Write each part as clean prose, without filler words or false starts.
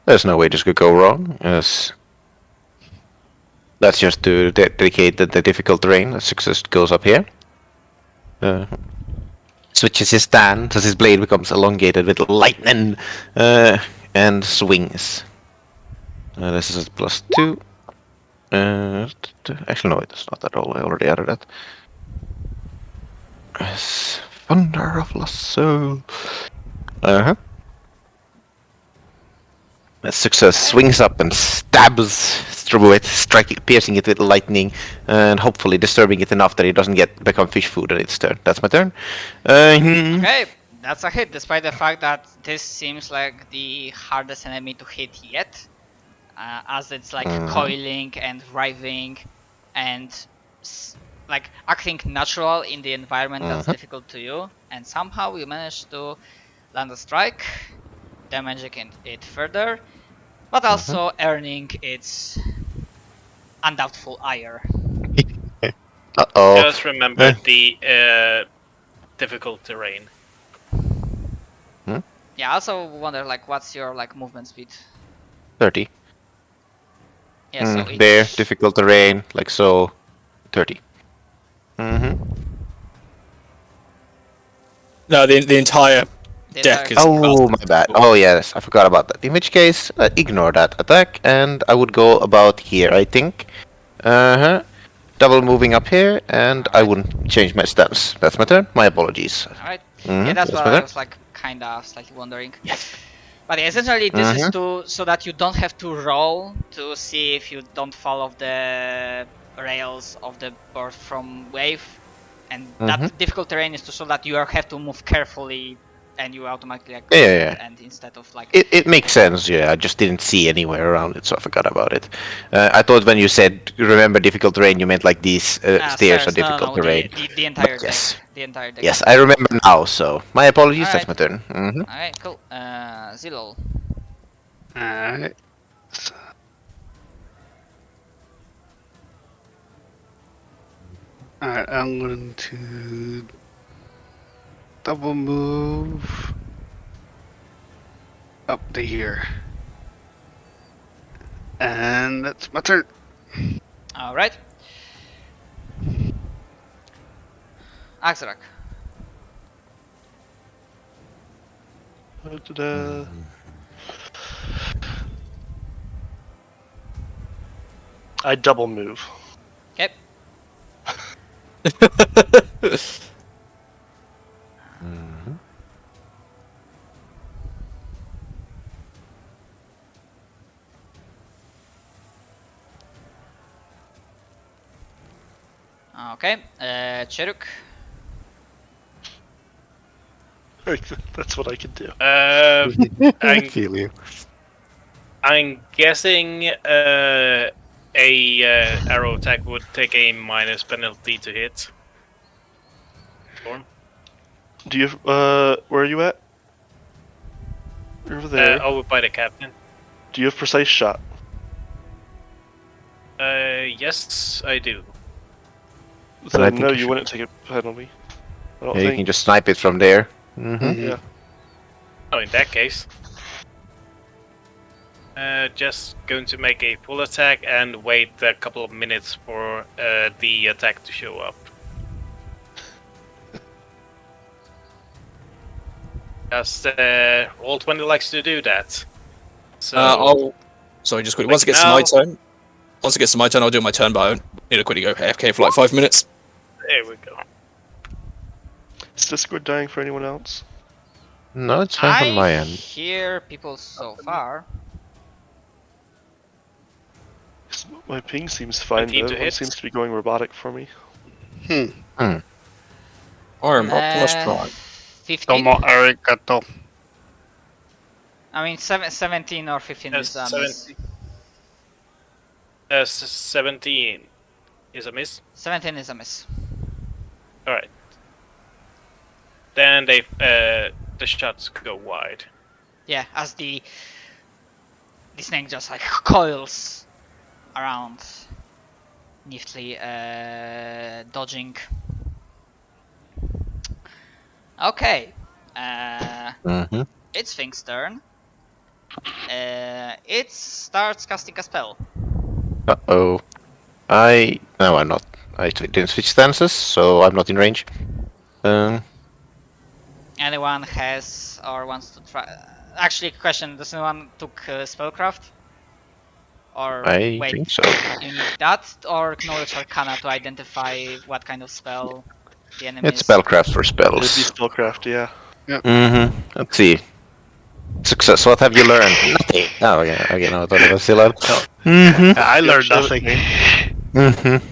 There's no way this could go wrong. Yes. That's just to dedicate the difficult terrain. The success goes up here. Switches his stand as his blade becomes elongated with lightning and swings. This is a +2. Actually, no, it's not at all. I already added that. Yes, Thunder of Lost Soul. Success swings up and stabs through it, piercing it with lightning, and hopefully disturbing it enough that it doesn't become fish food on its turn. That's my turn. Okay, that's a hit, despite the fact that this seems like the hardest enemy to hit yet, as it's like coiling and writhing and like acting natural in the environment that's difficult to you, and somehow you manage to land a strike, damaging it further, but also earning its undoubtful ire. Uh-oh. Just remember the difficult terrain. Yeah, I also wonder like what's your like movement speed? 30. Yeah, so There, difficult terrain, like so, 30. No, the entire deck is. Oh, my bad. Oh, yes, I forgot about that. In which case, ignore that attack, and I would go about here, I think. Double moving up here, and I wouldn't change my stance. That's my turn. My apologies. Alright. Yeah, that's what I was like kinda slightly wondering. Yes. But yeah, essentially this is so that you don't have to roll to see if you don't fall off the rails of the board from wave. And that difficult terrain is so that you have to move carefully and you automatically like and instead of like it makes sense. Yeah, I just didn't see anywhere around it, so I forgot about it. I thought when you said remember difficult terrain, you meant like these stairs are difficult terrain. The entire deck. Yes. The entire deck. Yes, I remember now. So my apologies. That's my turn. Alright, cool. Zilol. Alright. Alright, I'm going to double move up to here. And that's my turn. Alright. Axerak. I double move. Okay. Okay, Cheruk. That's what I can do. I feel you. I'm guessing a arrow attack would take a minus penalty to hit. Storm? Do you? Where are you at? You're over there. Over by the captain. Do you have precise shot? Yes, I do. So I think no, you you wouldn't take a penalty. I don't Yeah, you think. can just snipe it from there. Yeah. Oh, in that case. Just going to make a full attack and wait a couple of minutes for the attack to show up. Just Roll20 likes to do that. So Sorry, just quickly. Once it gets to my turn, I'll do my turn, but I need to quickly go AFK for like 5 minutes. there we go. Is Discord dying for anyone else? No, it's fine on my I end. hear people so far. My ping seems fine, but everyone seems to be going robotic for me. I'm Optimus Prime. 15. Domo arigato. I mean, 17 or 15 is a miss. 17 is a miss. 17 is a miss. Alright. Then the shots go wide. Yeah, as the snake just like coils around, neatly dodging. Okay, it's Fink's turn. It starts casting a spell. Uh-oh. No, I'm not. I didn't switch stances, so I'm not in range. Anyone has or wants to try? Actually, question: does anyone took spellcraft? Or I wait, think so. you need that or knowledge arcana to identify what kind of spell the enemy It's is. spellcraft for It'd be spells. spellcraft, yeah. Mm-hmm. Let's see. Success. What have you learned? Nothing. Oh, yeah. Okay, no, I thought it was still on. No, Mm-hmm. I You learned actually nothing. Mm-hmm.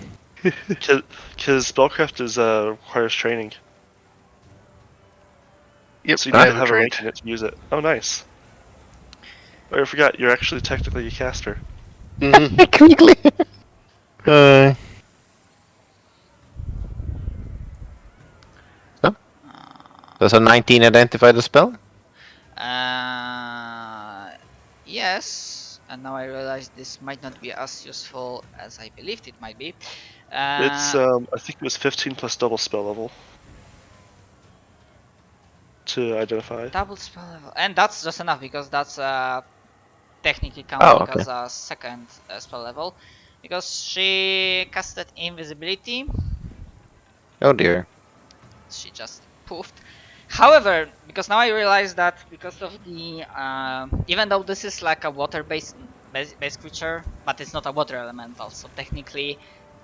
Because spellcraft is requires training, Yep, so you I need to have have a trained. rank in it to use it. Oh, nice. I forgot, you're actually technically a caster. Hmm. Quickly. So, does a 19 identify the spell? Yes, and now I realize this might not be as useful as I believed it might be. It's I think it was 15 plus double spell level to identify. Double spell level, and that's just enough because that's technically Oh, counting okay. as a second spell level, because she casted invisibility. Oh dear. She just poofed. However, because now I realize that because of the even though this is like a water-based base creature, but it's not a water elemental, so technically,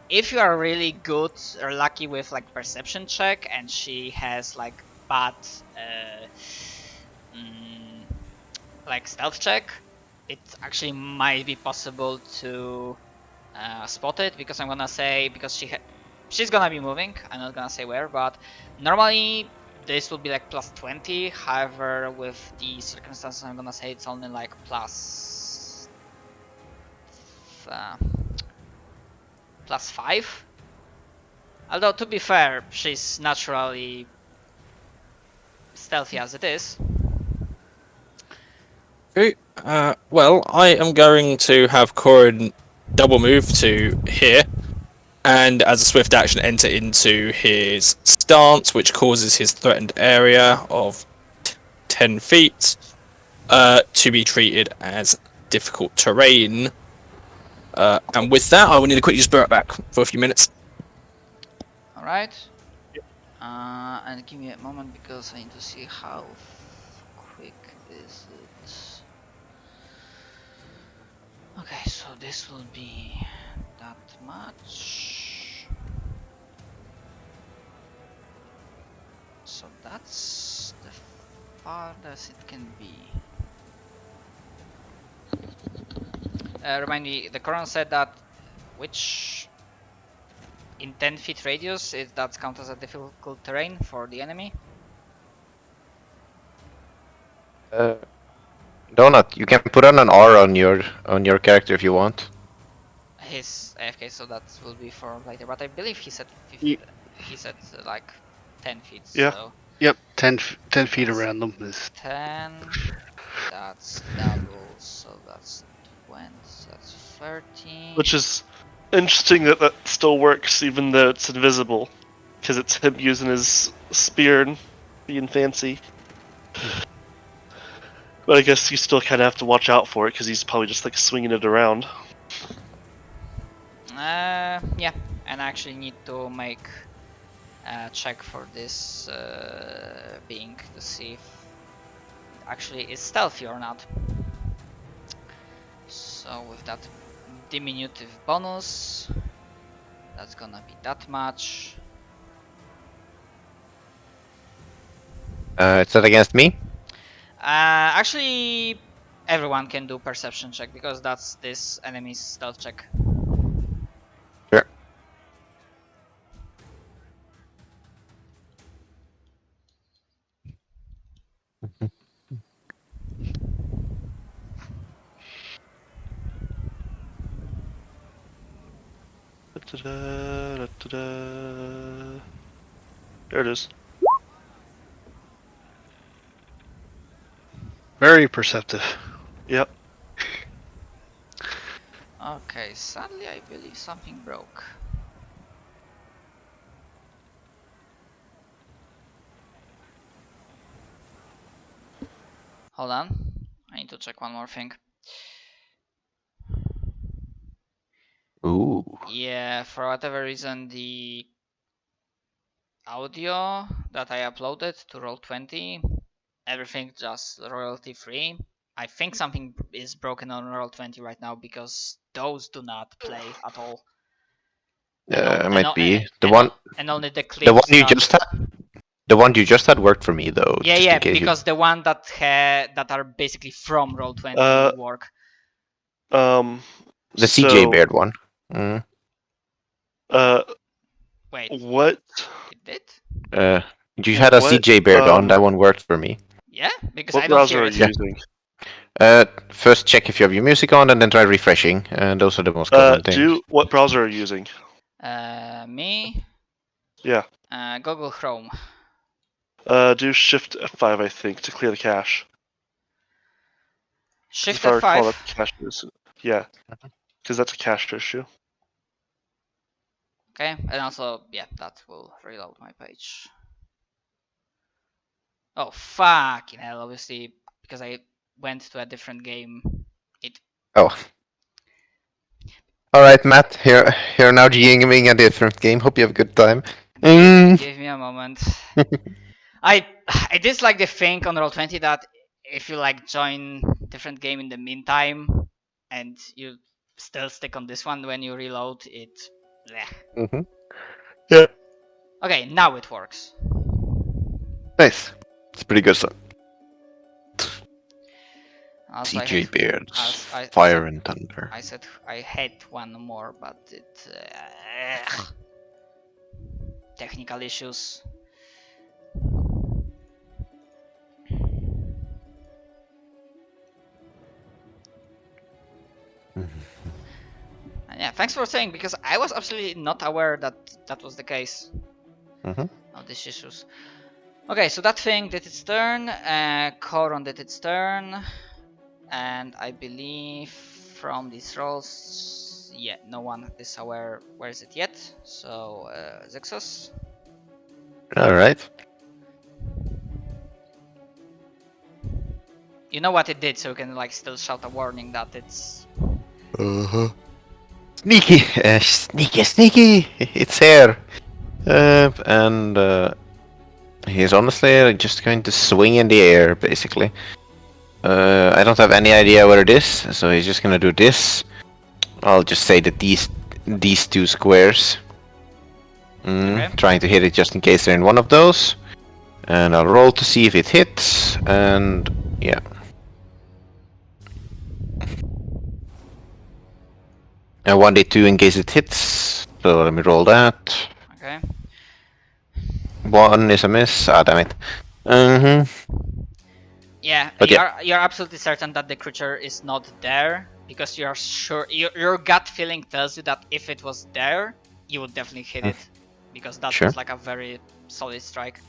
if you are really good or lucky with like perception check, and she has like bad mm, like stealth check, it actually might be possible to spot it, because I'm gonna say because she's gonna be moving. I'm not gonna say where, but normally this will be like plus 20. However, with the circumstances, I'm gonna say it's only like uh, plus 5. Although to be fair, she's naturally stealthy as it is. Okay. Well, I am going to have Corin double move to here, and as a swift action, enter into his stance, which causes his threatened area of 10 feet to be treated as difficult terrain. And with that, I will need to quickly just bear it back for a few minutes. All right. And give me a moment because I need to see how quick is it. Okay, so this will be that much. So that's the farthest it can be. Remind me, the Coron said that which in 10 feet radius, if that counts as a difficult terrain for the enemy. Donut, you can put on an R on your character if you want. His AFK, so that will be for later. But I believe he said 50, Ye- he said like 10 feet. Yeah. So Yep, 10 feet That's- around them is 10. That's double, so that's 20. That's 30. Which is interesting that that still works even though it's invisible, because it's him using his spear and being fancy. But I guess you still kind of have to watch out for it because he's probably just like swinging it around. Yeah, and I actually need to make a check for this being to see if it actually is stealthy or not. So with that diminutive bonus, that's gonna be that much. It's not against me. Actually, everyone can do perception check because that's this enemy's stealth check. Sure. There it is. very perceptive. Yep. Okay, sadly I believe something broke. Hold on. I need to check one more thing. Ooh. Yeah, for whatever reason, the audio that I uploaded to Roll20, everything just royalty free. I think something is broken on Roll20 right now because those do not play at all. It might be And only the clips. the one you just had. The one you just had worked for me though. Yeah, just yeah, in case because the one that are basically from Roll20 work. the So, CJ Baird one. Mm. Wait, what? it did? You had a What, CJ Baird on. That one worked for me. Yeah, because What I don't browser hear are it. you using? First check if you have your music on, and then try refreshing. And those are the most common things. What browser are you using? Me? Yeah. Google Chrome. Do Shift F5, I think, to clear the cache. Shift If I recall, F5. that's a cache issue. Yeah, because that's a cache issue. Okay, and also, yeah, that will reload my page. Oh, fucking hell, obviously, because I went to a different game. Oh. Alright, Matt. Here now GMing a different game. Hope you have a good time. Give me a moment. I dislike the thing on Roll20 that if you like join different game in the meantime and you still stick on this one when you reload it. Bleh. Mm-hmm. Yeah. Okay, now it works. Nice. It's pretty good stuff. Also, CJ Beards. I Fire said, and Thunder. I said I had one more, but it technical issues. Yeah, thanks for saying, because I was absolutely not aware that that was the case. Mm-hmm. Of these issues. Okay, so that thing did its turn, Coron did its turn, and I believe from these rolls, yeah, no one is aware where is it yet, so Zexus. Alright. You know what it did, so you can like still shout a warning that it's... Uh-huh. Sneaky! Sneaky! It's here! And he's honestly just going to swing in the air, basically. I don't have any idea what it is, so he's just gonna do this. I'll just say that these two squares. Okay. Trying to hit it just in case they're in one of those. And I'll roll to see if it hits, and yeah. And 1d2 in case it hits. So let me roll that. Okay. 1 is a miss. Ah, damn it. Yeah, But you're absolutely certain that the creature is not there, because you're sure your gut feeling tells you that if it was there, you would definitely hit it, because that Sure. was like a very solid strike.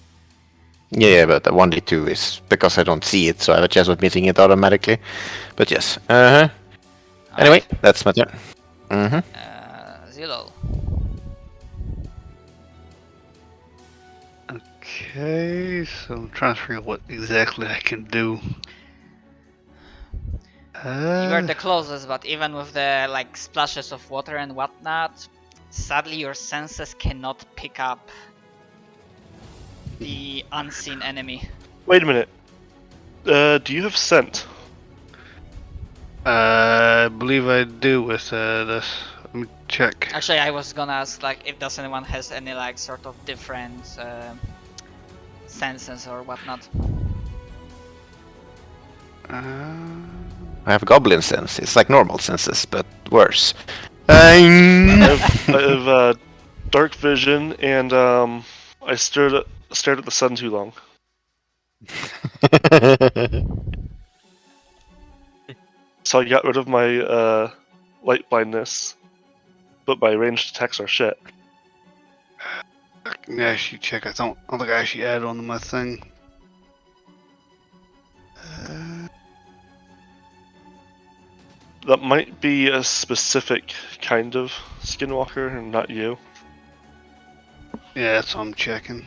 Yeah, but the 1d2 is because I don't see it, so I have a chance of missing it automatically. But yes. Anyway, Alright. that's my turn. Zillow. Okay, so I'm trying to figure out what exactly I can do. You were the closest, but even with the like splashes of water and whatnot, sadly your senses cannot pick up the unseen enemy. Wait a minute. Do you have scent? I believe I do with this. Let me check. Actually, I was gonna ask like if does anyone has any like sort of different senses or whatnot. I have goblin sense. It's like normal senses, but worse. I have dark vision, and I stared at the sun too long. So I got rid of my light blindness, but my ranged attacks are shit. I can actually check. I don't think I actually added onto my thing. That might be a specific kind of skinwalker, and not you. Yeah, that's what I'm checking.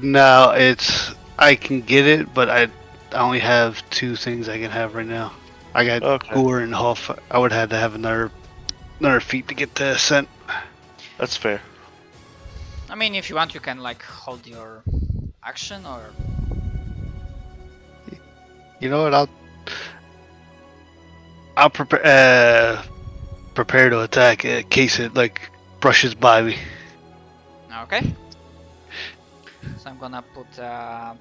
No, I can get it, but I only have 2 things I can have right now. I got Okay. Gore and Huff. I would have to have another feat to get the ascent. That's fair. I mean, if you want, you can like hold your action or. You know what? I'll prepare to attack in case it like brushes by me. Okay. So I'm gonna put a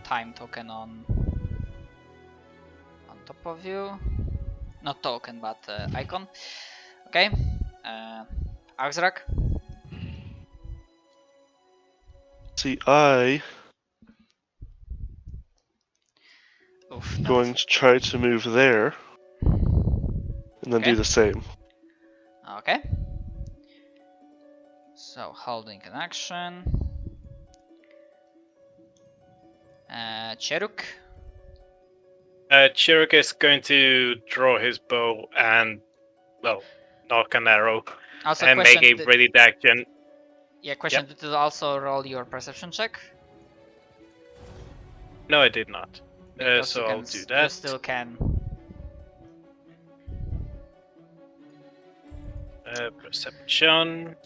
time token on top of you. Not token, but icon. Okay. Axrak. See, I Oof. going to try to move there, and then Okay. do the same. Okay. So holding an action. Cheruk. Chiruk is going to draw his bow and, well, knock an arrow Also, and make question. a ready action. Yeah, question. Yep. Did you also roll your perception check? No, I did not. Because So you I'll can, do you that. still can. Perception.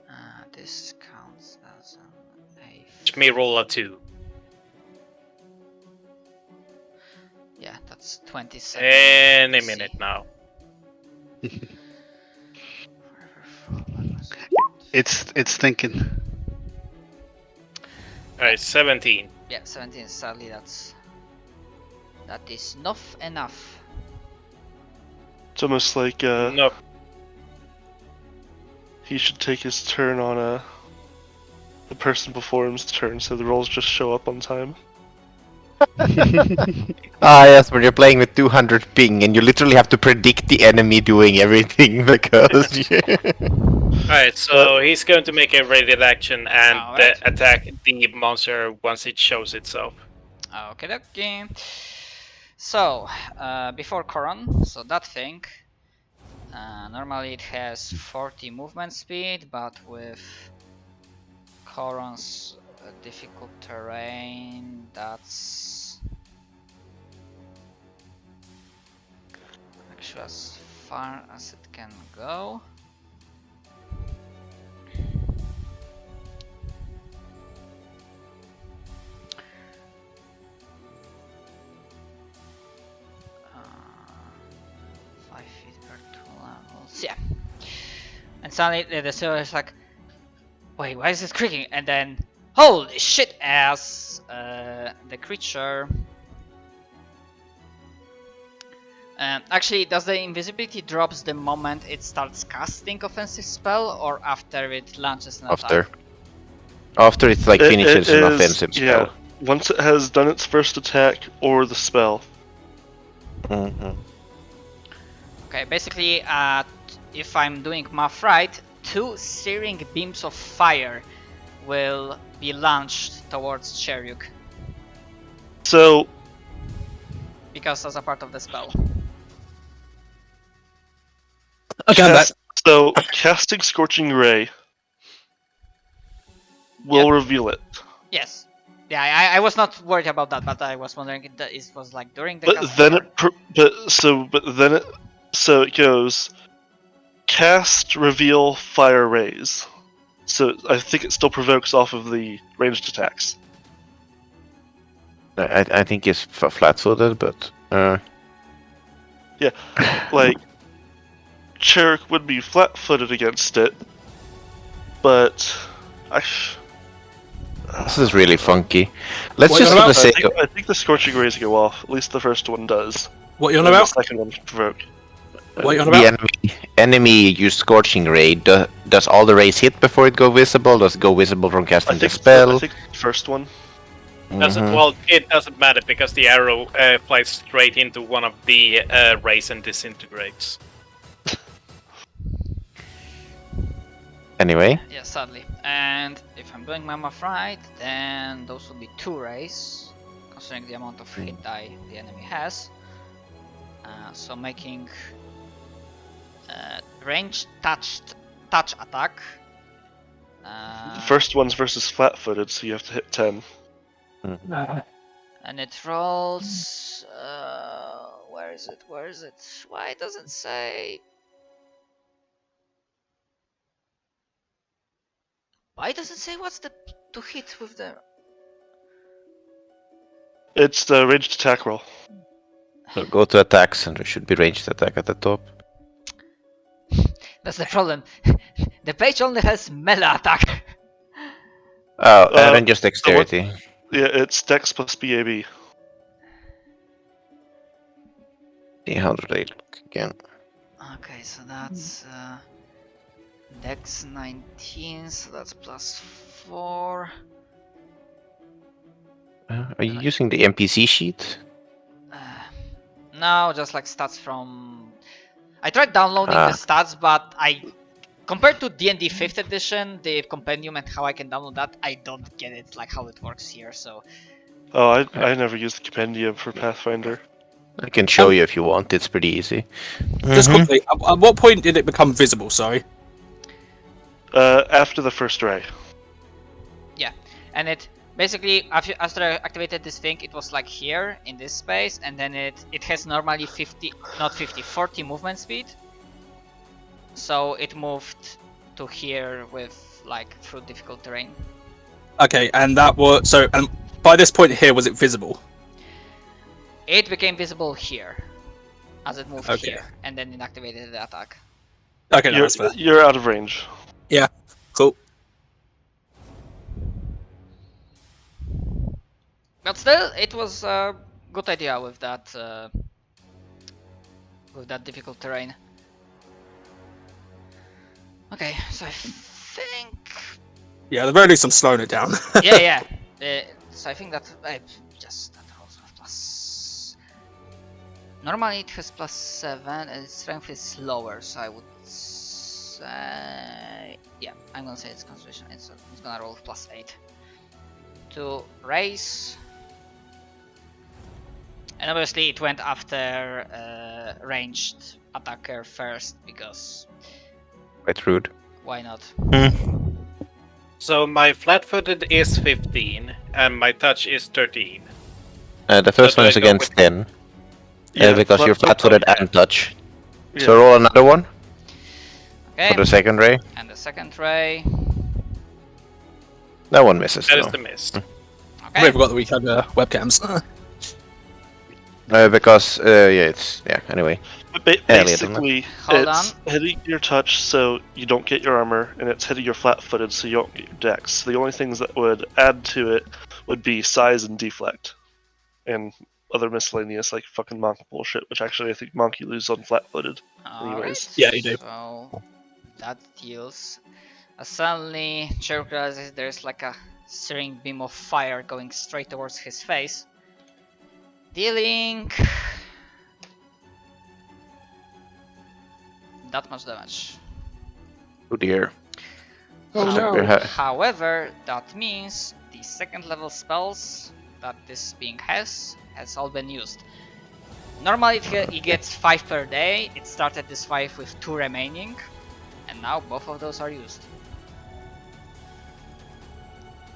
This counts as a. Which may roll a 2. Yeah, that's 27. Any AC. minute now. It's thinking. Alright, 17. Yeah, 17. Sadly, that is not enough. It's almost like No. he should take his turn on the person before him's turn, so the rolls just show up on time. Yes, when you're playing with 200 ping and you literally have to predict the enemy doing everything because. Alright, so he's going to make a ready action and Alright. attack the monster once it shows itself. Okay, okay. So, before Koron, so that thing, normally it has 40 movement speed, but with Koron's difficult terrain, that's actually as far as it can go. Uh, 5 feet per 2 levels. Yeah. And suddenly the sailor is like, wait, why is this creaking? And then, holy shit, as the creature. Actually, does the invisibility drops the moment it starts casting offensive spell, or after it launches an attack? After it's like finishes an offensive spell. Yeah, once it has done its first attack or the spell. Mhm. Okay, basically, if I'm doing math right, 2 searing beams of fire will be launched towards Cheruk, So because as a part of the spell. Okay, I'm back. So casting Scorching Ray will Yep. reveal it. Yes. Yeah, I was not worried about that, but I was wondering if it was like during the But cast then or- so it goes cast, reveal, fire rays. So I think it still provokes off of the ranged attacks. I think it's flat-footed, but Like Cheruk would be flat-footed against it, but this is really funky. Let's What just you're for on the I sake think, of I think the Scorching Rays go off. At least the first one does. What you on And about? the second one can provoke. What you on the about? enemy use Scorching Ray. Does all the rays hit before it go visible? Does it go visible from casting the I spell? think the first one. Mhm. Well, it doesn't matter because the arrow flies straight into one of the rays and disintegrates. Anyway, Yeah, sadly. And if I'm doing my math right, then those will be 2 rays, considering the amount of hit die the enemy has. So making range touch attack. The first one's versus flat-footed, so you have to hit 10. And it rolls. Where is it? Where is it? Why it doesn't say? Why does it say what's the to hit with the? It's the ranged attack roll. So go to attacks, and there should be ranged attack at the top. That's the problem. The page only has melee attack. Oh, and then just dexterity. Yeah, it's Dex plus BAB. See how do they look again? Okay, so that's Dex 19, so that's +4. Are you using the NPC sheet? No, just like stats from. I tried downloading Ah. the stats, but compared to D&D 5th edition, the compendium and how I can download that, I don't get it like how it works here. So Oh, I never used the compendium for Pathfinder. I can show you if you want. It's pretty easy. Just quickly, at what point did it become visible? Sorry. After the first ray. and it basically after I activated this thing, it was like here in this space, and then it has normally 40 movement speed. So it moved to here with like through difficult terrain. Okay, and that was so. And by this point here, was it visible? It became visible here as it moved Okay. here, and then it activated the attack. Okay, no, that's fair. You're out of range. Cool. But still, it was a good idea with that difficult terrain. Okay, so I think Yeah, the very least I'm slowing it down. yeah. So I think that just that also plus. Normally it has +7, and its strength is lower, so I would say yeah. I'm gonna say it's concentration. It's gonna roll +8 to raise. And obviously it went after ranged attacker first because Quite rude. why not? So my flat-footed is 15, and my touch is 13. The first So one do is I go against with- 10. Because you're flat-footed yeah. and touch. Yeah. So roll another one Okay, for the second ray. and the second ray. That one misses. That is though. the miss. I Okay, forgot that we had webcams. Because it's anyway. Basically, Hold it's hitting your touch so you don't get your armor, and it's hitting your flat-footed so you don't get your dex. The only things that would add to it would be size and deflect, and other miscellaneous like fucking monk bullshit, which actually I think monk you lose on flat-footed. anyways. alright. Yeah, you do. So that deals. Suddenly, Cherub realizes there's like a searing beam of fire going straight towards his face, dealing that much damage. Oh dear. Oh, So no. However, that means the second level spells that this being has all been used. Normally it gets 5 per day. It started this 5 with 2 remaining, and now both of those are used.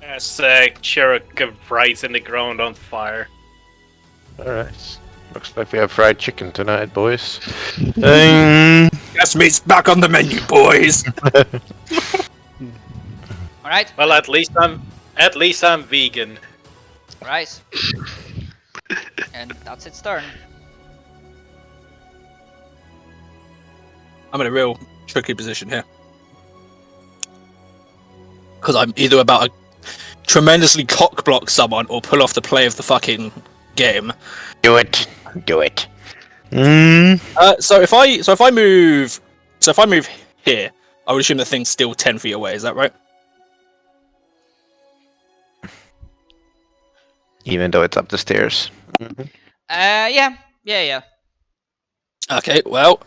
As Cherok rides in the ground on fire. Alright. Looks like we have fried chicken tonight, boys. Yes, meat's back on the menu, boys. Alright, Well, at least I'm vegan. right. And that's its turn. I'm in a real tricky position here. Because I'm either about to tremendously cockblock someone or pull off the play of the fucking game. Do it. Do it. So if I move here, I would assume the thing's still 10 feet away. Is that right? Even though it's up the stairs. Yeah. Okay. Well,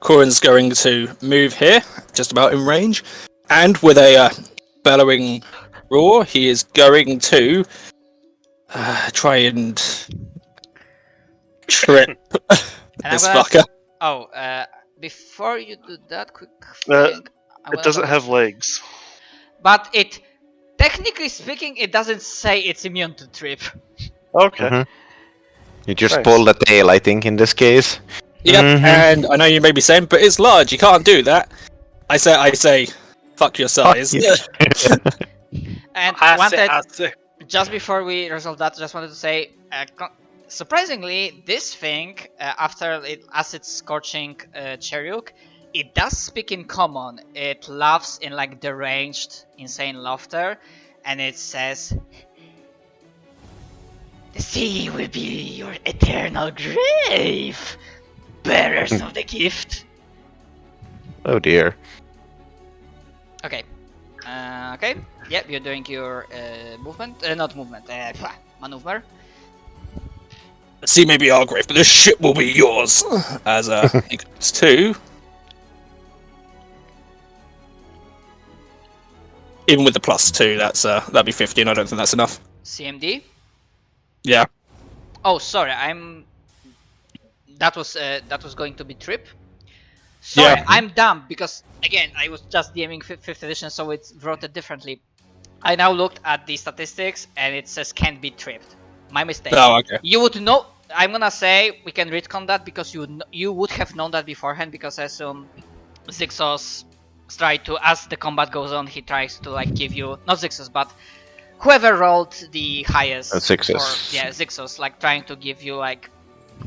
Corin's going to move here, just about in range, and with a bellowing roar, he is going to try and trip And this I'm gonna fucker. Oh, before you do that, quick Uh, thing. I'm It gonna doesn't double- have legs. But it Technically speaking, it doesn't say it's immune to trip. Okay. Mhm. You just Nice. pull the tail, I think, in this case. Yep, Mhm. and I know you may be saying, but it's large. You can't do that. I say, fuck your size. And just before we resolve that, just wanted to say, surprisingly, this thing, as it's scorching Cheruk, it does speak in common. It laughs in like deranged, insane laughter, and it says, "The sea will be your eternal grave, bearers of the gift." Oh dear. Okay. Okay. Yep, you're doing your movement. Not movement. Maneuver. The sea may be our grave, but this ship will be yours. As it goes to. Even with the +2, that'd be 15. I don't think that's enough. CMD. Yeah. Oh, sorry. That was going to be trip. Sorry, Yeah. I'm dumb because again I was just DMing 5th edition, so it's wrote it differently. I now looked at the statistics and it says can't be tripped. My mistake. Oh, okay. You would know. I'm gonna say we can retcon that because you would have known that beforehand, because I assume Zixos tries to, as the combat goes on, he tries to like give you, not Zixos but whoever rolled the highest. Zixos. Zixos, like trying to give you like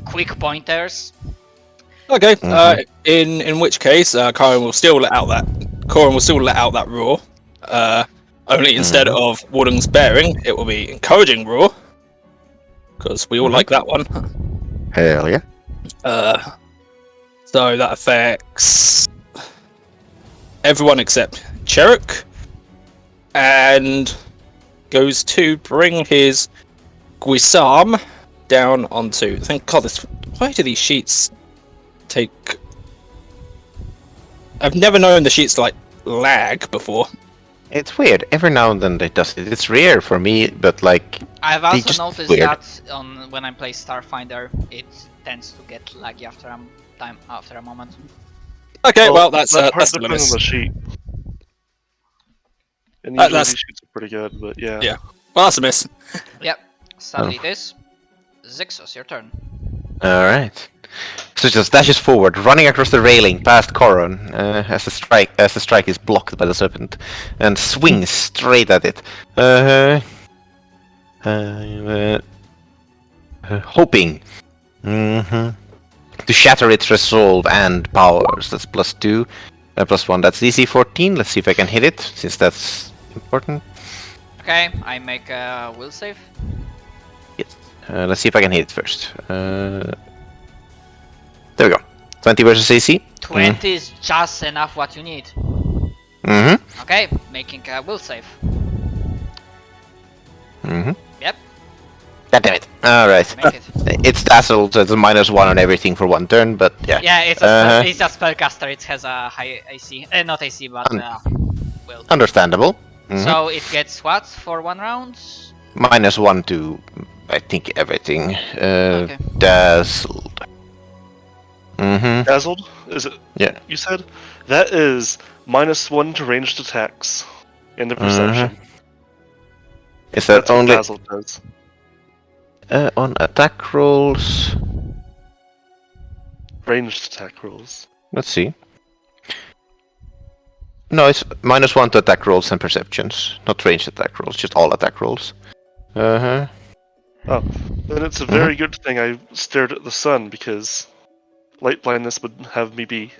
quick pointers. Okay. In which case, Corin will still let out that roar. Only instead of Warden's bearing, it will be encouraging roar, because we all like that one. Hell yeah. So that affects everyone except Cheruk, and goes to bring his Guisarm down onto. Thank God, why do these sheets take? I've never known the sheets to like lag before. It's weird. Every now and then it does it. It's rare for me, but like I've they also just noticed weird. that when I play Starfinder, it tends to get laggy after a moment. Okay, well that's that part that's the depends on limit. the sheet. And That- usually that's- these sheets are pretty good, but yeah. Yeah. Well, that's a miss. Yep, sadly it is. Zixos, your turn. Alright. So just dashes forward, running across the railing past Coron, as the strike is blocked by the serpent, and swings straight at it. Hoping to shatter its resolve and powers. That's +2, +1. That's DC 14. Let's see if I can hit it, since that's important. Okay, I make a will save. Yes. Let's see if I can hit it first. There we go. 20 versus AC. 20 is just enough what you need. Mm-hmm. Okay, making a will save. Mm-hmm. Yep, God damn it. Alright. make it. It's dazzled, so it's a -1 on everything for one turn, but yeah. Yeah, it's a spellcaster. It has a high AC. Not AC, but will. Understandable. Mhm. So it gets what for one round? -1 to, I think, everything. Okay. Dazzled. Mm-hmm. Dazzled? Is it? Yeah. You said? That is -1 to ranged attacks and the perception. Is that That's what only Dazzled does. on attack rolls? Ranged attack rolls. Let's see. No, it's -1 to attack rolls and perceptions, not ranged attack rolls, just all attack rolls. Uh-huh. Oh, then it's a very good thing I stared at the sun, because light blindness would have me be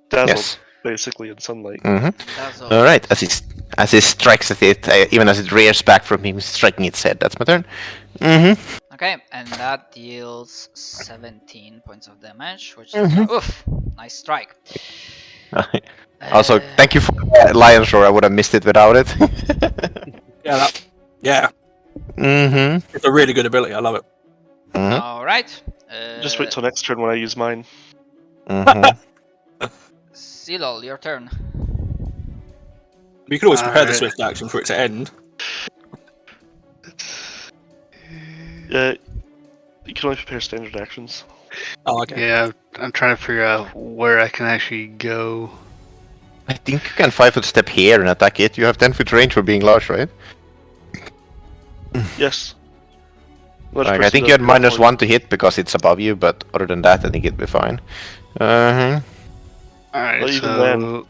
dazzled, Yes. basically, in sunlight. Mm-hmm. That's all. Alright, as he strikes at it, even as it rears back from him, striking its head. That's my turn. Mm-hmm. Okay, and that deals 17 points of damage, which is oof, nice strike. Also, thank you for Lion's Roar. I would have missed it without it. Yeah. Mm-hmm. It's a really good ability. I love it. Mm-hmm. All right. Just wait till next turn when I use mine. Mm-hmm. Silol, your turn. You can always prepare the Alright. swift action for it to end. You can only prepare standard actions. Oh, okay. Yeah, I'm trying to figure out where I can actually go. I think you can 5-foot step here and attack it. You have 10-foot range for being large, right? Yes. Large Like, I person think does you had go for you. -1 to hit because it's above you, but other than that, I think it'd be fine. Uh-huh. Alright, Well, even so... then-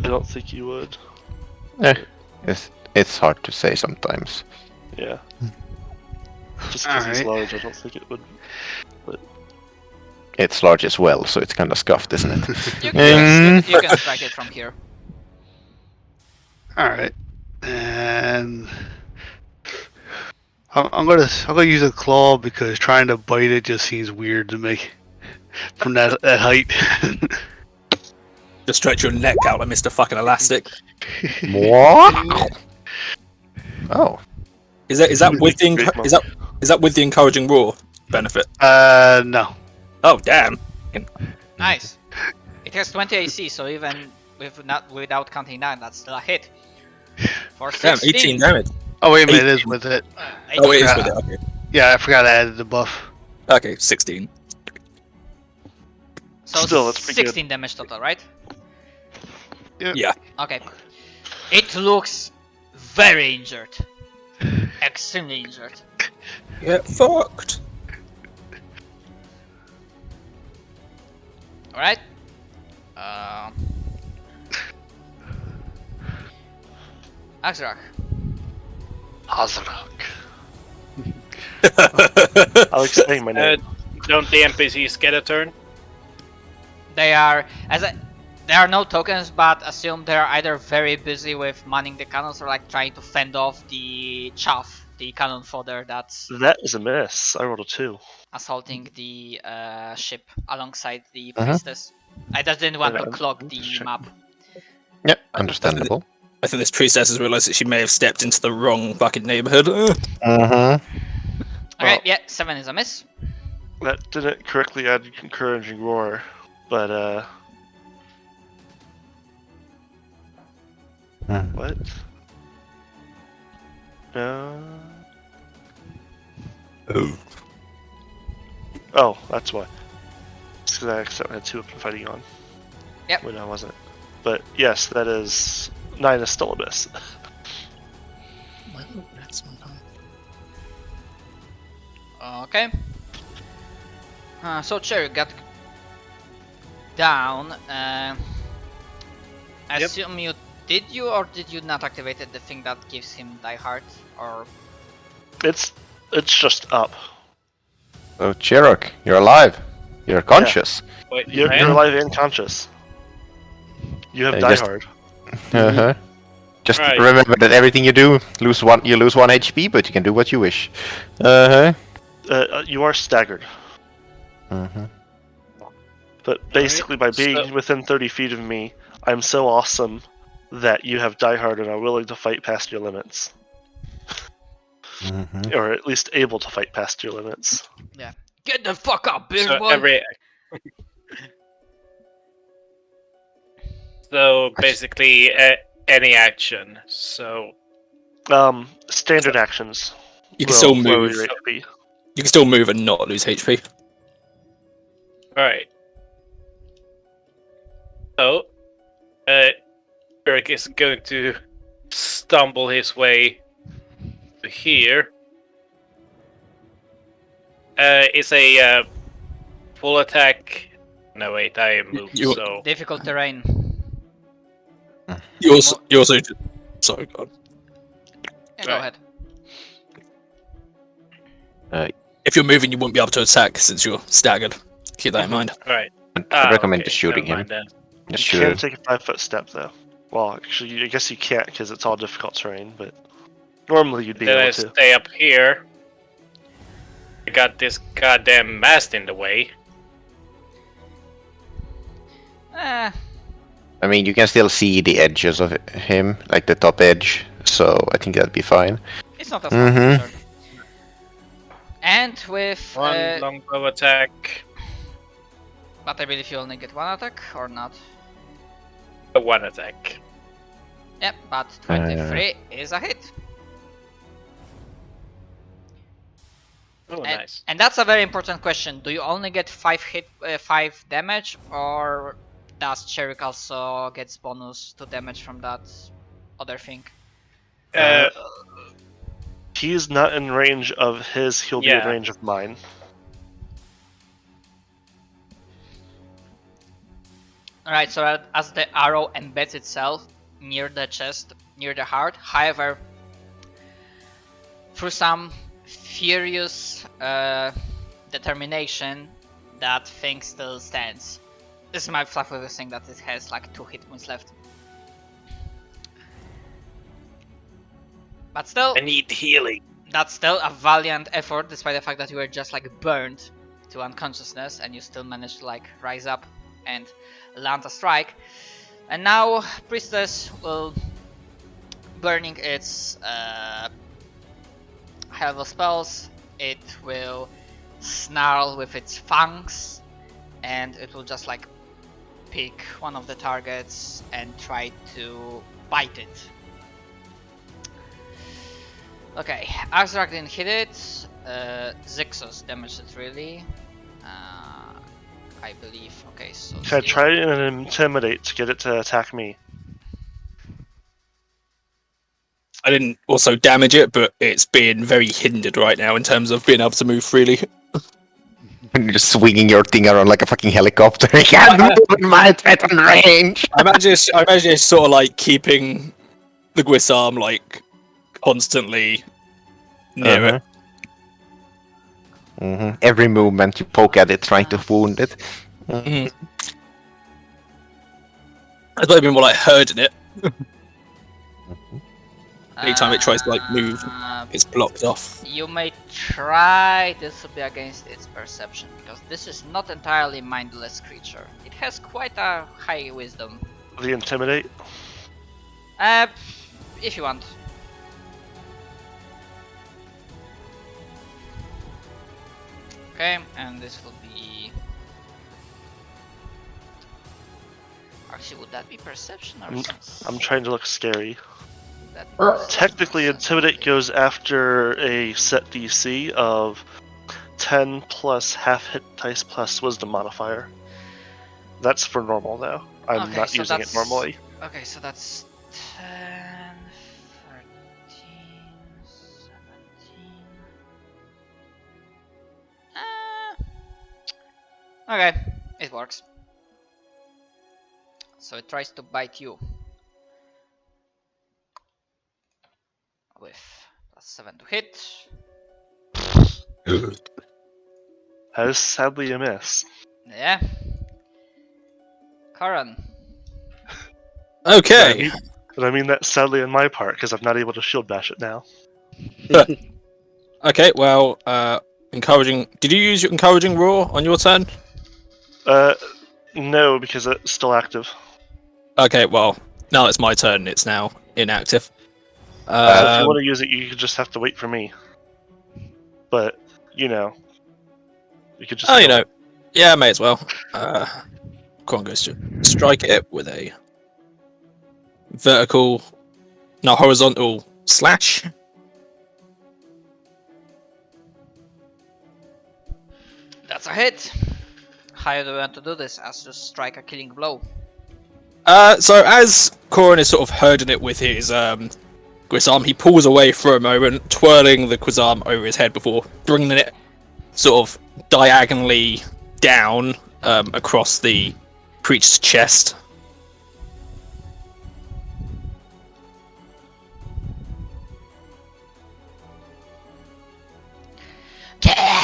I don't think you would. It's hard to say sometimes. Yeah. Just because he's Alright. large, I don't think it would. It's large as well, so it's kind of scuffed, isn't it? You can strike it from here. Alright. And... I'm gonna use a claw because trying to bite it just seems weird to me. From that height. Just stretch your neck out like Mr. Fucking Elastic. What? Oh. Is that with the is that with the encouraging roar benefit? No. Oh damn! Nice. It has 20 AC, so even without counting that, that's still a hit. For 16. Damn, 18 damage. Oh wait a minute, it is 18. with it. Oh, it is Yeah. with it. Okay. Yeah, I forgot I added the buff. Okay, 16. So Still, that's pretty good. 16 damage total, right? Yeah. Okay. It looks very injured. Extremely injured. Get fucked. Alright. Axrak. Hazrak. I like saying my name. Don't the NPCs get a turn? They are there are no tokens, but assume they're either very busy with manning the cannons or like trying to fend off the chaff, the cannon fodder that's That is a miss. I rolled a 2. assaulting the ship alongside the Uh-huh. priestess. I just didn't want to Yeah, clog the check. map. Yeah, understandable. I think this priestess has realised that she may have stepped into the wrong fucking neighborhood. Uh-huh. Okay, Well- yeah, 7 is a miss. That didn't correctly add encouraging roar, but what? Oh, that's why. It's because I accidentally had 2 up and fighting on. Yep. When I wasn't. But yes, that is 9 is still a miss. Okay. So Cherry got down. I assume you did or did you not activate the thing that gives him die hard or It's just up. So, Cherok, you're alive. You're conscious. Wait, You're man. alive and conscious. You have I die just- hard. Uh-huh. Just Right. remember that everything you do, you lose 1 HP, but you can do what you wish. Uh-huh. You are staggered. Uh-huh. But basically, by so- being within 30 feet of me, I'm so awesome that you have die hard and are willing to fight past your limits. Mm-hmm. Or at least able to fight past your limits. get the fuck up, beer So boy. So basically, any action. So Standard actions. You can will still lower move. your HP. You can still move and not lose HP. Alright. So, Eric is going to stumble his way to here. It's a full attack. No, wait, I moved, You- so. Difficult terrain. You also. Sorry, God. Yeah, go Right. ahead. If you're moving, you won't be able to attack since you're staggered. Keep that in mind. Alright. I recommend okay, just shooting never him. mind then. Just You shoot can him. take a 5-foot step, though. Well, actually, I guess you can't because it's all difficult terrain, but normally you'd be Then I able to. stay up here. I got this goddamn mast in the way. Eh, I mean, you can still see the edges of him, like the top edge, so I think that'd be fine. it's not as Mhm. hard. And with One longbow attack. but I believe you only get 1 attack or not. One attack. Yep, but 23 is a hit. Oh, And, nice. and that's a very important question. Do you only get 5 damage, or does Cherik also gets bonus to damage from that other thing? He's not in range of his, he'll be in Yeah. range of mine. Alright, so as the arrow embeds itself near the chest, near the heart, however, through some furious determination, that thing still stands. This is my fluffy thing that it has like 2 hit points left. But still, I need healing. that's still a valiant effort, despite the fact that you were just like burned to unconsciousness, and you still managed to like rise up and land a strike. And now Priestess will, burning its high level spells, it will snarl with its fangs, and it will just like pick one of the targets and try to bite it. Okay, Azrak didn't hit it. Zixos damaged it really. I believe. Okay, so. Can I try and intimidate to get it to attack me? I didn't also damage it, but it's being very hindered right now in terms of being able to move freely. You're just swinging your thing around like a fucking helicopter. I can't move in my threatened range. I imagine it's sort of like keeping the Guisarm like constantly near it. Every movement you poke at it, trying to wound it. Mm-hmm. I'd probably be more like herding it. Anytime it tries to like move, it's blocked off. You may try. This will be against its perception, because this is not entirely mindless creature. It has quite a high wisdom. The intimidate? If you want. Okay, and this will be. Actually, would that be perception or sense? I'm trying to look scary. Would that be perception or Technically, sense? intimidate goes after a set DC of 10 plus half hit dice plus wisdom modifier. That's for normal though. I'm Okay, not so using it that's- normally. Okay, so that's 10, 13, 17. Okay, it works. So it tries to bite you with +7 to hit. That is sadly a miss. Yeah. Karan. Okay. But I mean that's sadly on my part because I'm not able to shield bash it now. Okay. Well, encouraging. Did you use your encouraging roar on your turn? No, because it's still active. Okay. Well, now it's my turn. It's now inactive. So if you want to use it, you just have to wait for me. But you know, you could just. Oh, you know, yeah, may as well. Corin goes to strike it with a horizontal slash. That's a hit. How do you want to do this? As to strike a killing blow. So as Corin is sort of herding it with his Guisarm, he pulls away for a moment, twirling the Guisarm over his head before bringing it sort of diagonally down across the creature's chest.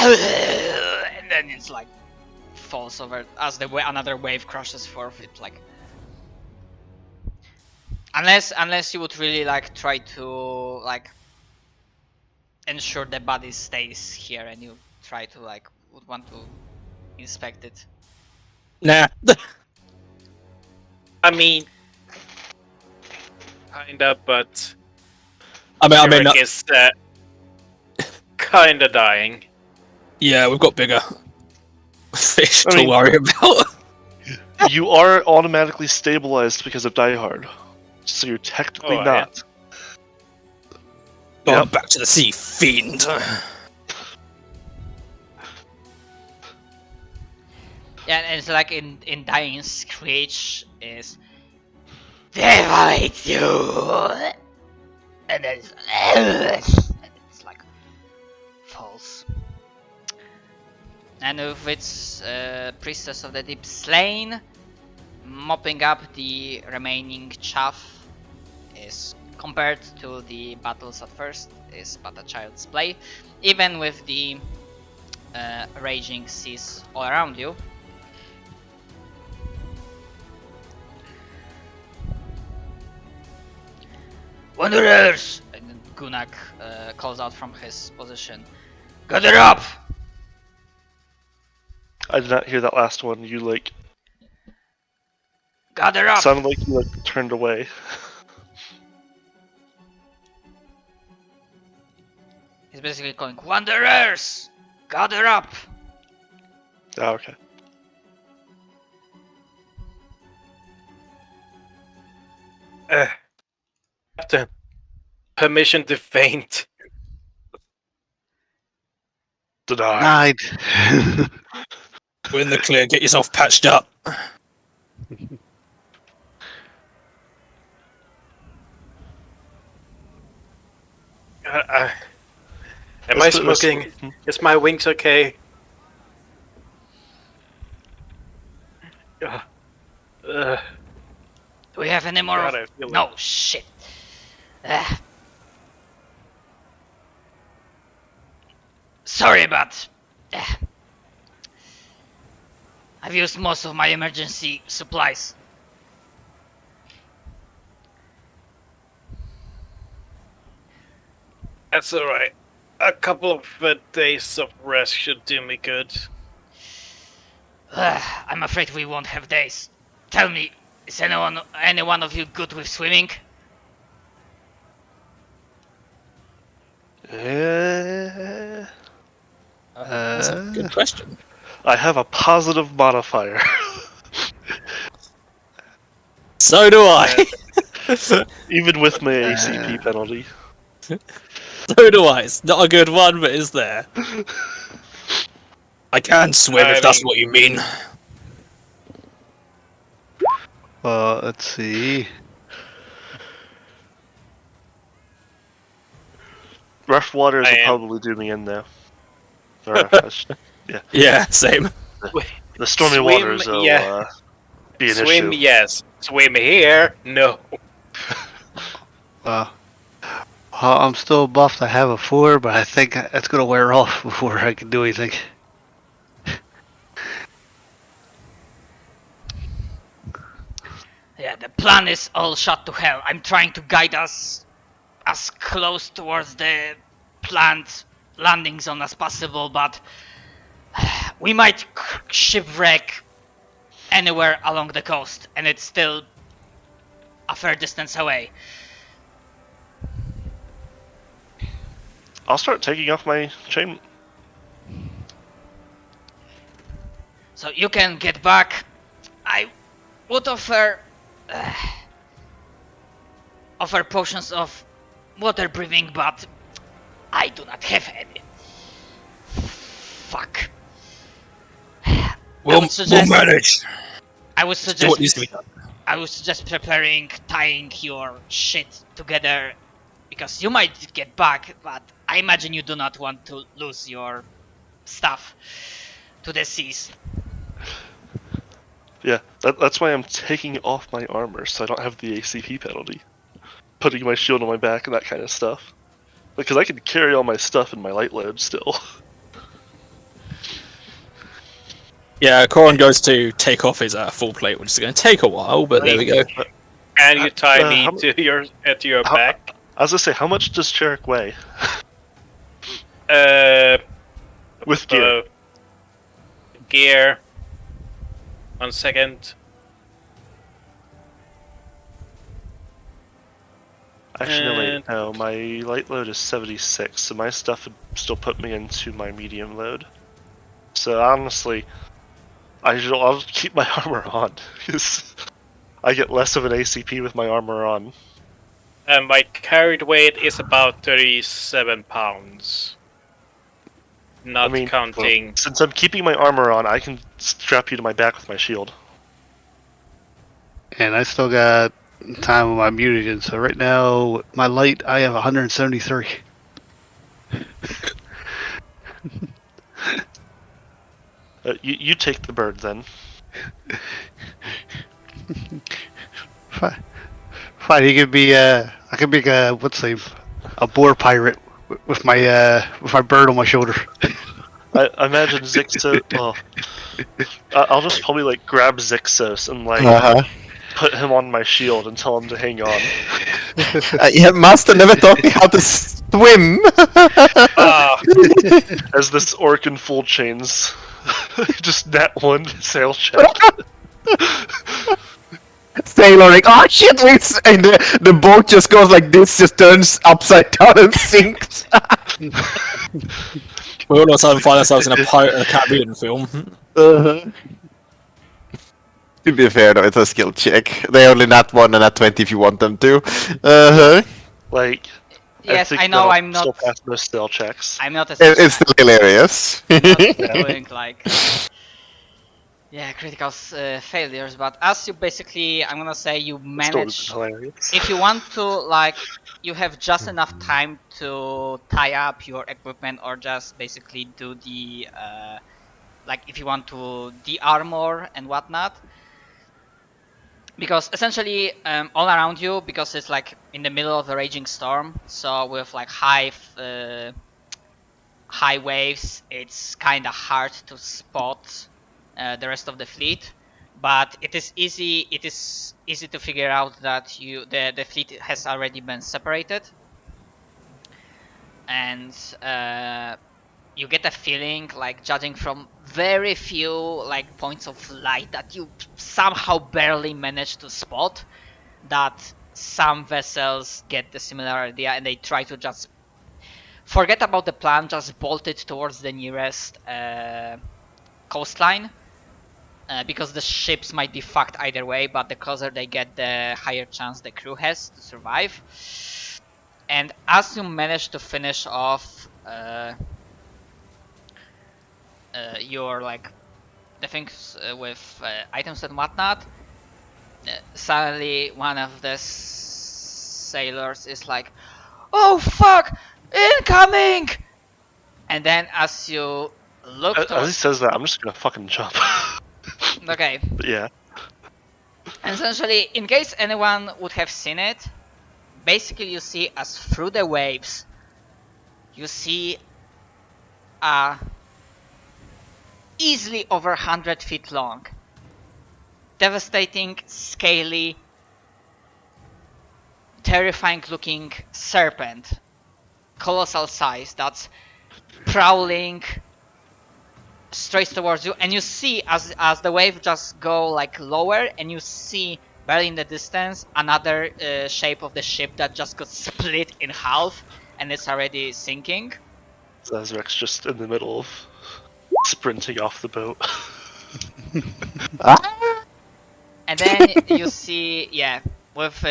And then it's like falls over as another wave crushes forth. It like unless you would really like try to like ensure the body stays here, and you try to like would want to inspect it. Nah. I mean, kinda, but I mean, Eric is kinda dying. yeah, we've got bigger fish I to mean- worry about. You are automatically stabilized because of Die Hard, so you're technically Oh, yeah. not. Oh, Yep. back to the sea, fiend. Yeah, and it's like in dying, Screech is devastate you, and then it's like false. And with its Priestess of the Deep slain, mopping up the remaining chaff is, compared to the battles at first, is but a child's play, even with the raging seas all around you. Wanderers! And Gunak calls out from his position. Gather up! I did not hear that last one. You Gather up! sounded like you turned away. He's basically calling, Wanderers! Gather up! Oh, okay. Captain, permission to faint. Denied. Denied. We're in the clear. Get yourself patched up. Am I Let's put this- smoking? Is my wings okay? Do we have any more? God, I feel No, shit. Sorry, but I've used most of my emergency supplies. That's alright. A couple of days of rest should do me good. I'm afraid we won't have days. Tell me, is any one of you good with swimming? Eh, That's a good question. I have a positive modifier. So do I. Even with my ACP penalty. So do I. It's not a good one, but it's there. I can swim if that's what you mean. Let's see. Rough waters I will am. probably do me in there. Yeah, same. The stormy Swim, waters will yeah. be an Swim, issue. yes. Swim here, no. I'm still buffed. I have a 4, but I think that's gonna wear off before I can do anything. Yeah, the plan is all shot to hell. I'm trying to guide us as close towards the planned landing zone as possible, but we might shipwreck anywhere along the coast, and it's still a fair distance away. I'll start taking off my chain. So you can get back. I would offer potions of water breathing, but I do not have any. Fuck. We'll suggest- manage. I would Do what needs suggest to be done. I would suggest tying your shit together, because you might get back, but I imagine you do not want to lose your stuff to the seas. Yeah, that's why I'm taking off my armor, so I don't have the ACP penalty. Putting my shield on my back and that kind of stuff. Because I can carry all my stuff in my light load still. Yeah, Corin goes to take off his full plate, which is going to take a while, but there we go. And you tie me how- to your how- back. I was gonna say, how much does Cherrick weigh? With gear. Gear. 1 second. Actually, no, wait, no, my light load is 76, so my stuff would still put me into my medium load. So honestly, I'll keep my armor on, because I get less of an ACP with my armor on. And my carried weight is about 37 pounds. not counting. Since I'm keeping my armor on, I can strap you to my back with my shield. And I still got time with my mutagen, so right now, my light, I have 173. You take the bird then. Fine. Fine, he could be, I could be, what's the name? A boar pirate with my bird on my shoulder. I imagine Zixos. Oh, I'll just probably like grab Zixos and like put him on my shield and tell him to hang on. Yeah, Master never taught me how to swim. As this orc in full chains, just that one sail check. Sailoring. Oh shit! And the boat just goes like this, just turns upside down and sinks. We all of a sudden find ourselves in a Caribbean film. To be fair though, it's a skill check. They only nat 1 and nat 20 if you want them to. Like, Yes, think I know that'll I'm not. still pass most sail checks. I'm not as. It's still hilarious. I'm not doing like. Yeah, critical failures, but as you basically, I'm gonna say you Still manage. hilarious. If you want to, like, you have just enough time to tie up your equipment or just basically do the, like, if you want to de-armor and whatnot. Because essentially, all around you, because it's like in the middle of a raging storm, so with like high waves, it's kind of hard to spot the rest of the fleet, but it is easy to figure out that the fleet has already been separated, and you get a feeling, like, judging from very few like points of light that you somehow barely manage to spot, that some vessels get the similar idea and they try to just forget about the plan, just bolt it towards the nearest coastline. Because the ships might be fucked either way, but the closer they get, the higher chance the crew has to survive. And as you manage to finish off your like the things with items and whatnot, suddenly one of the sailors is like, "Oh fuck! Incoming!" And then as you look As he says that, I'm just gonna fucking jump. okay. But yeah. And essentially, in case anyone would have seen it, basically you see as through the waves, you see a easily over 100 feet long, devastating, scaly, terrifying looking serpent, colossal size, that's prowling straight towards you, and you see as the wave just go like lower, and you see barely in the distance another shape of the ship that just got split in half and it's already sinking. Zazrek's just in the middle of sprinting off the boat. And then you see, yeah, with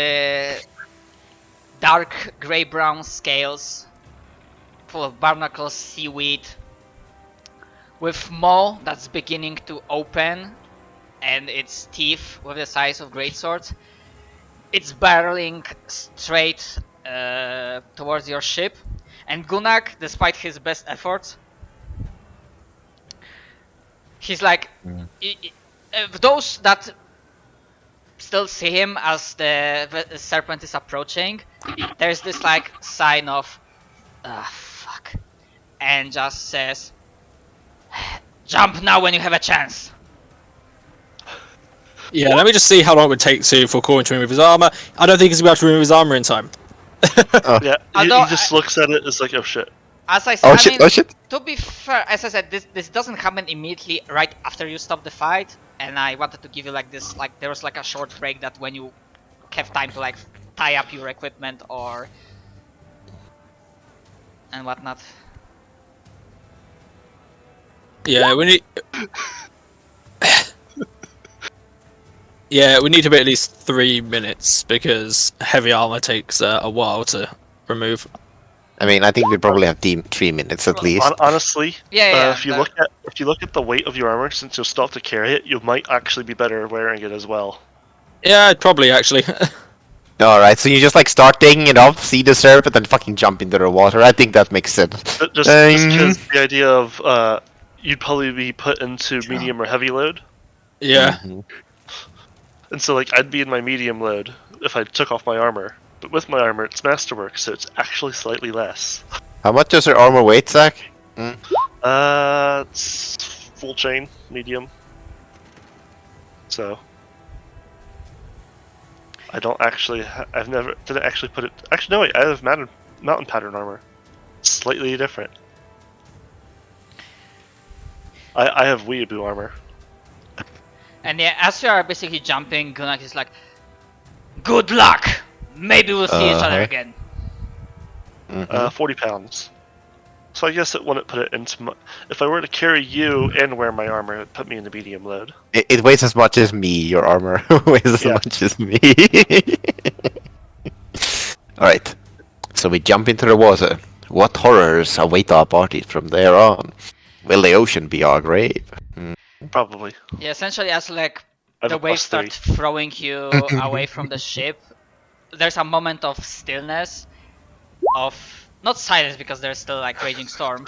dark grey-brown scales, full of barnacles, seaweed, with maw that's beginning to open, and its teeth with the size of greatswords. It's barreling straight towards your ship, and Gunnar, despite his best efforts, he's like, those that still see him as the serpent is approaching, there's this like sign of, fuck, and just says, "Jump now when you have a chance." Yeah, let me just see how long it would take for Corin to remove his armor. I don't think he's going to be able to remove his armor in time. Yeah, he Although just looks at it, it's like, oh shit. As I said, I mean, Oh, to be fair, as I said, this doesn't happen immediately right after you stop the fight, and I wanted to give you like this, like there was like a short break that when you have time to like tie up your equipment or and whatnot. Yeah, we need. Yeah, we need to be at least 3 minutes because heavy armor takes a while to remove. I mean, I think we probably have 3 minutes at least. Honestly, Yeah, if you look at the weight of your armor, since you'll still have to carry it, you might actually be better wearing it as well. Yeah, I'd probably actually. Alright, so you just like start taking it off, see the serpent, and fucking jump into the water. I think that makes sense. But just because the idea of you'd probably be put into medium or heavy load, Yeah. Mhm. and so like I'd be in my medium load if I took off my armor. But with my armor, it's masterwork, so it's actually slightly less. How much does your armor weight, Zach? It's full chain, medium. So I don't actually. I've never didn't actually put it. Actually, no, wait. I have mountain pattern armor. Slightly different. I have weeaboo armor. And yeah, as you are basically jumping, Gunnar is like, "Good luck. Maybe we'll see each other Uh-huh. again." 40 pounds. So I guess it wouldn't put it into my. If I were to carry you and wear my armor, it'd put me in the medium load. It weighs as much as me, your armor weighs as Yeah. much as me. Alright, so we jump into the water. What horrors await our party from there on? Will the ocean be our grave? Probably. Yeah, essentially, as like I have the a waves +3. start throwing you away from the ship, there's a moment of stillness, of not silence because there's still like raging storm.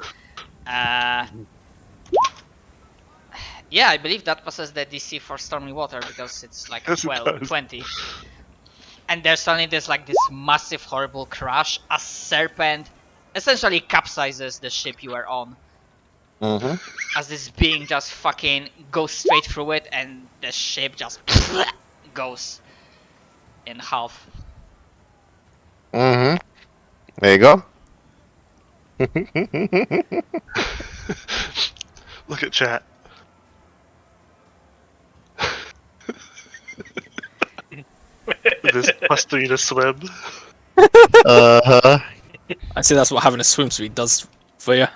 Yeah, I believe that passes the DC for stormy water because it's like Yes, it 12, does. 20. And there's suddenly like this massive horrible crash. A serpent essentially capsizes the ship you were on. Mm-hmm. As this being just fucking goes straight through it and the ship just goes in half. Mm-hmm. There you go. Look at chat. This +3 to swim. Uh-huh. I see that's what having a swim speed does for you.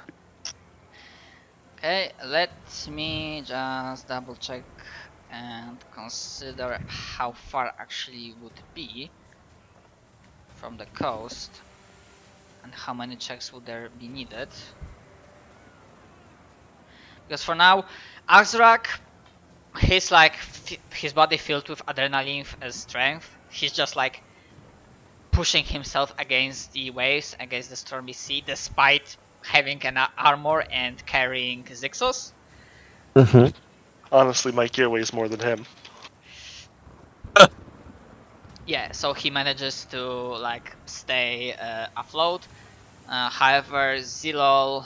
Okay, let me just double check and consider how far actually would be from the coast and how many checks would there be needed. Because for now, Azrak, he's like his body filled with adrenaline and strength. He's just like pushing himself against the waves, against the stormy sea, despite having an armor and carrying Zixos. Mm-hmm. Honestly, my gear weighs more than him. Yeah, so he manages to like stay afloat. However, Zilol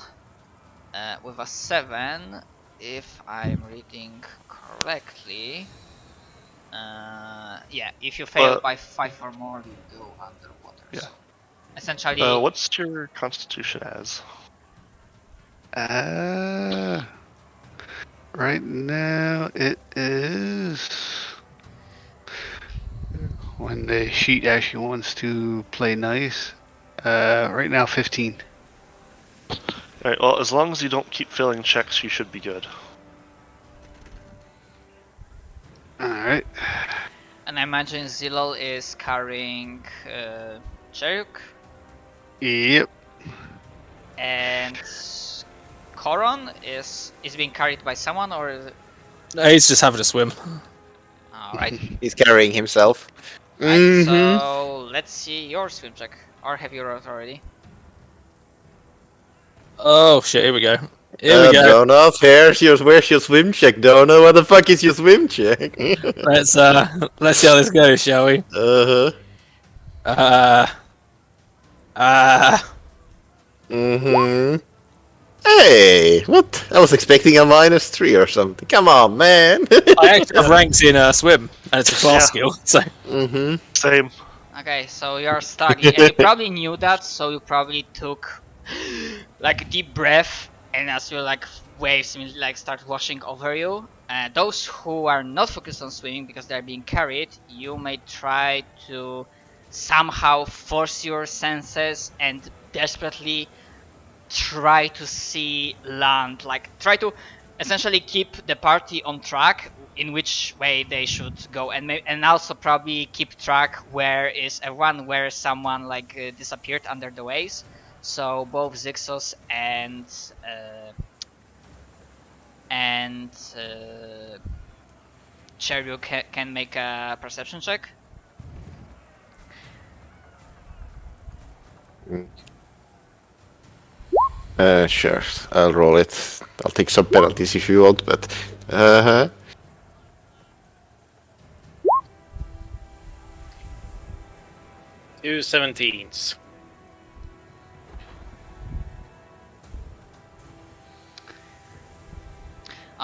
with a 7, if I'm reading correctly. Yeah, if you fail by 5 or more, you go underwater. Yeah. So essentially, What's your constitution as? Right now it is. When the sheet actually wants to play nice. Right now 15. Alright, well, as long as you don't keep failing checks, you should be good. Alright. and I imagine Zilol is carrying Cheruk Yep. and Koron is being carried by someone or is it... No, he's just having a swim. Alright. He's carrying himself. Right, Mhm. so let's see your swim check. Or have you rolled already? Oh shit! Here we go. Here we go. Donut, where's your swim check, Donut? What the fuck is your swim check? Let's see how this goes, shall we? Uh-huh. Mm-hmm. Hey, what? I was expecting a -3 or something. Come on, man. I actually have ranks in swim, and it's a class Yeah. skill. So Mm-hmm. Same. Okay, so you're stuck. And you probably knew that, so you probably took like a deep breath, and as you like waves like start washing over you. Those who are not focused on swimming because they're being carried, you may try to somehow force your senses and desperately try to see land, like try to essentially keep the party on track in which way they should go, and also probably keep track where is everyone, where someone like disappeared under the waves, So both Zixos and Cheryu can make a perception check. Sure. I'll roll it. I'll take some penalties if you want, but... Uh-huh. Two 17s.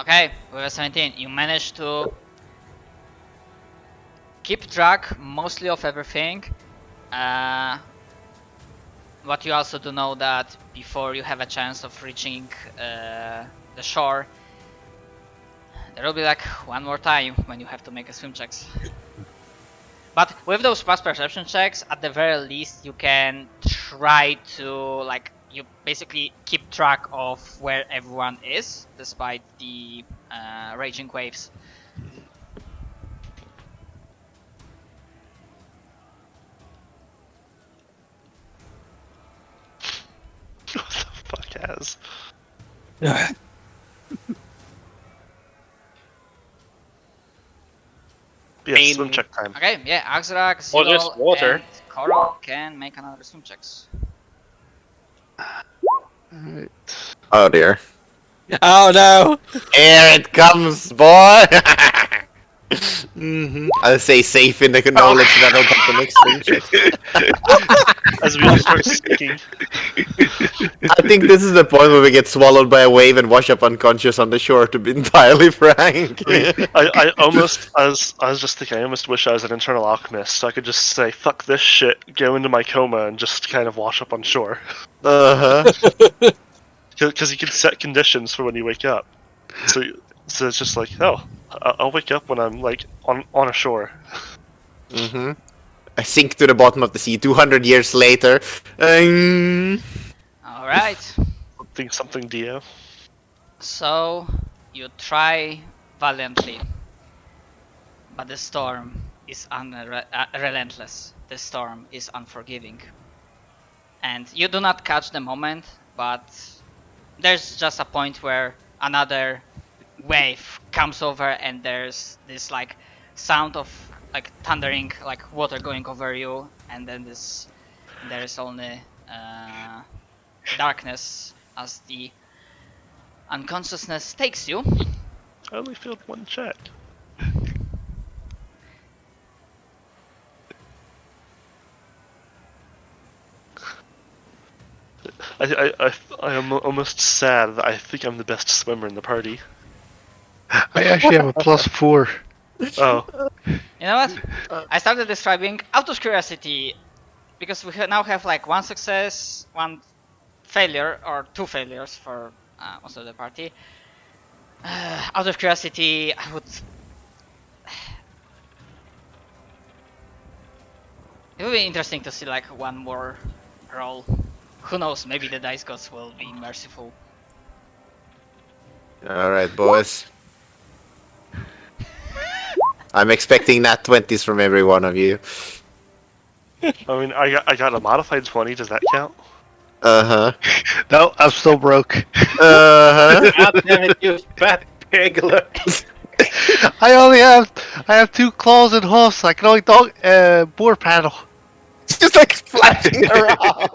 Okay, with a 17, you manage to keep track mostly of everything. But you also do know that before you have a chance of reaching the shore, there will be like one more time when you have to make a swim checks. But with those past perception checks, at the very least, you can try to like you basically keep track of where everyone is, despite the raging waves. What the fuck has? Yeah, swim check time. Okay, yeah, Axrak, Well, there's Zilol, water. and Koro can make another swim checks. Oh dear. Oh no! Here it comes, boy! I'll say safe in the knowledge that I'll get the next swing check. As we all start sinking. I think this is the point where we get swallowed by a wave and wash up unconscious on the shore, to be entirely frank. I almost, I was just thinking, I almost wish I was an internal alchemist, so I could just say, fuck this shit, go into my coma, and just kind of wash up on shore. Uh-huh. Because you can set conditions for when you wake up. So it's just like, oh, I'll wake up when I'm, like, on a shore. Mm-hmm. I sink to the bottom of the sea 200 years later. Alright, Something Dio. so you try valiantly, but the storm is relentless. The storm is unforgiving. And you do not catch the moment, but there's just a point where another wave comes over and there's this like sound of like thundering, like water going over you, and then there's only darkness as the unconsciousness takes you. I only failed one check. I am almost sad that I think I'm the best swimmer in the party. I actually have a +4. Oh, You know what? I started describing out of curiosity because we now have like one success, one failure, or two failures for most of the party. Out of curiosity, I would. It would be interesting to see like one more roll. Who knows? Maybe the dice gods will be merciful. Alright, boys. I'm expecting nat 20s from every one of you. I mean, I got a modified 20. Does that count? Uh-huh. No, I'm still broke. Uh-huh. God damn it, you fat piglet! I have 2 claws and hooves. I can only dog boar paddle. It's just like flashing around.